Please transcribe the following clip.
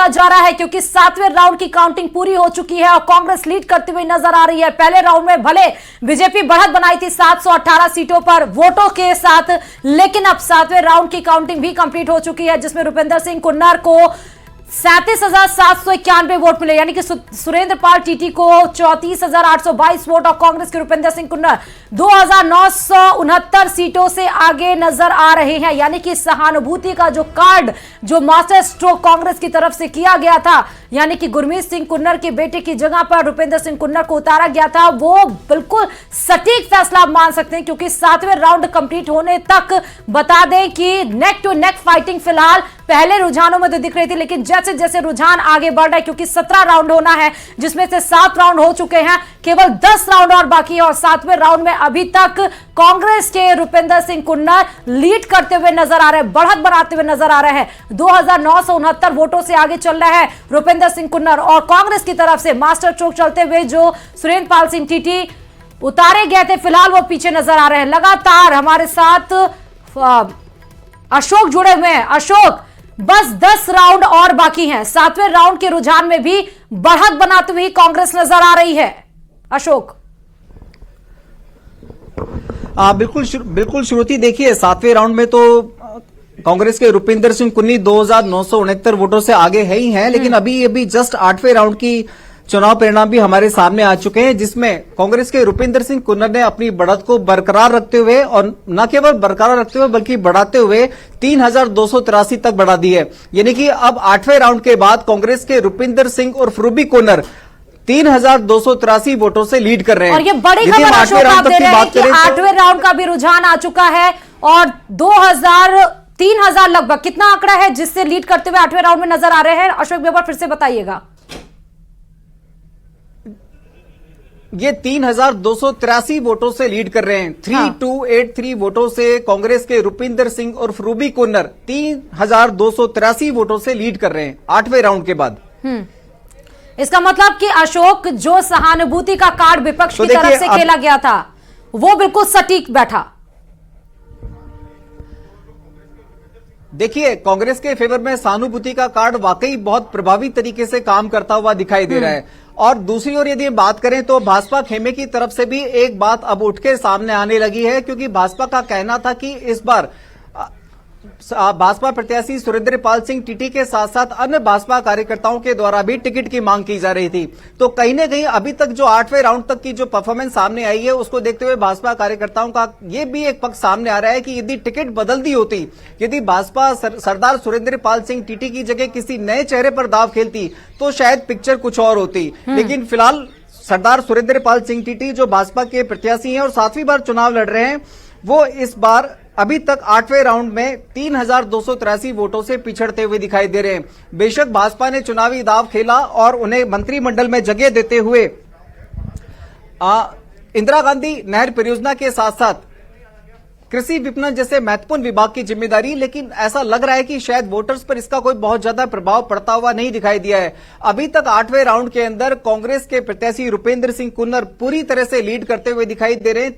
होता जा रहा है क्योंकि 7वें राउंड की काउंटिंग पूरी हो चुकी है और कांग्रेस लीड करती हुई नजर आ रही है। पहले राउंड में भले बीजेपी बढ़त बनाई थी 718 सीटों पर वोटों के साथ, लेकिन अब 7वें राउंड की काउंटिंग भी कंप्लीट हो चुकी है जिसमें रुपिंदर सिंह कुन्नर को 37,791 वोट मिले, यानी कि सुरेंद्र पाल टीटी को 34,822 वोट और कांग्रेस के रुपिंदर सिंह कुन्नर 2,969 सीटों से आगे नजर आ रहे हैं। यानी कि सहानुभूति का जो कार्ड जो मास्टर स्ट्रोक कांग्रेस की तरफ से किया गया था, यानी कि गुरमीत सिंह कुन्नर के बेटे की जगह पर रुपिंदर सिंह कुन्नर को उतारा गया था, वो बिल्कुल सटीक फैसला मान सकते हैं क्योंकि 7वें राउंड कंप्लीट होने तक बता दें कि नेक टू नेक फाइटिंग फिलहाल पहले रुझानों में तो दिख रही थी, लेकिन जैसे जैसे रुझान आगे बढ़ रहा है क्योंकि 17 राउंड होना है जिसमें से 7 राउंड हो चुके हैं, केवल 10 राउंड और बाकी है और 7वें राउंड में अभी तक कांग्रेस के रुपिंदर सिंह कुन्नर लीड करते हुए नजर आ रहे हैं, बढ़त बनाते हुए नजर आ रहे हैं। 2,969 वोटों से आगे चल रहे हैं रुपिंदर सिंह कुन्नर और कांग्रेस की तरफ से मास्टर स्ट्रोक चलते हुए जो सुरेंद्र पाल सिंह टीटी उतारे गए थे फिलहाल वो पीछे नजर आ रहे हैं। लगातार हमारे साथ अशोक जुड़े हुए हैं। अशोक, बस 10 राउंड और बाकी हैं, 7वें राउंड के रुझान में भी बढ़त बनाती हुई कांग्रेस नजर आ रही है। अशोक। बिल्कुल श्रुति, देखिए 7वें राउंड में तो कांग्रेस के रुपिंदर सिंह कुन्नी 2,969 वोटों से आगे है ही हैं, लेकिन अभी जस्ट 8वें राउंड की चुनाव परिणाम भी हमारे सामने आ चुके हैं जिसमें कांग्रेस के रुपिंदर सिंह कुन्नर ने अपनी बढ़त को बरकरार रखते हुए और न केवल बरकरार रखते हुए बल्कि बढ़ाते हुए 3,283 तक बढ़ा दी है। यानी कि अब 8वें राउंड के बाद कांग्रेस के रुपिंदर सिंह और रूबी कुन्नर 3,283 वोटों से लीड कर रहे हैं। और ये बड़ी खबर अशोक आप दे रहे हैं कि 8वें राउंड का भी रुझान आ चुका है और 3,000 लगभग कितना आंकड़ा है जिससे लीड करते हुए 8वें राउंड में नजर आ रहे हैं? अशोक एक बार फिर से बताइएगा। ये 3,283 वोटों से लीड कर रहे हैं। 3,283 वोटों से कांग्रेस के रुपिंदर सिंह और रूबी कुन्नर 3,283 वोटों से लीड कर रहे हैं 8वें राउंड के बाद। इसका मतलब कि अशोक, जो सहानुभूति का कार्ड विपक्ष की तरफ से खेला गया था वो बिल्कुल सटीक बैठा। देखिए, कांग्रेस के फेवर में सहानुभूति का कार्ड वाकई बहुत प्रभावी तरीके से काम करता हुआ दिखाई दे रहा है। और दूसरी ओर यदि बात करें तो भाजपा खेमे की तरफ से भी एक बात अब उठ के सामने आने लगी है क्योंकि भाजपा का कहना था कि इस बार भाजपा प्रत्याशी सुरेंद्र पाल सिंह टीटी के साथ साथ अन्य भाजपा कार्यकर्ताओं के द्वारा भी टिकट की मांग की जा रही थी। तो कहीं न कहीं अभी तक जो 8वें राउंड तक की जो परफॉर्मेंस सामने आई है उसको देखते हुए भाजपा कार्यकर्ताओं का ये भी एक पक्ष सामने आ रहा है कि यदि टिकट बदल दी होती, यदि भाजपा सरदार सुरेंद्र पाल सिंह टीटी की जगह किसी नए चेहरे पर दाव खेलती तो शायद पिक्चर कुछ और होती। लेकिन फिलहाल सरदार सुरेंद्र पाल सिंह टीटी जो भाजपा के प्रत्याशी हैं और 7वीं बार चुनाव लड़ रहे हैं, वो इस बार अभी तक 8वें राउंड में 3,283 वोटों से पिछड़ते हुए दिखाई दे रहे हैं। बेशक भाजपा ने चुनावी दाव खेला और उन्हें मंत्रिमंडल में जगह देते हुए इंदिरा गांधी नहर परियोजना के साथ साथ कृषि विपणन जैसे महत्वपूर्ण विभाग की जिम्मेदारी, लेकिन ऐसा लग रहा है कि शायद वोटर्स पर इसका कोई बहुत ज्यादा प्रभाव पड़ता हुआ नहीं दिखाई दिया है। अभी तक 8वें राउंड के अंदर कांग्रेस के प्रत्याशी रुपिंदर सिंह कुन्नर पूरी तरह से लीड करते हुए दिखाई दे रहे हैं।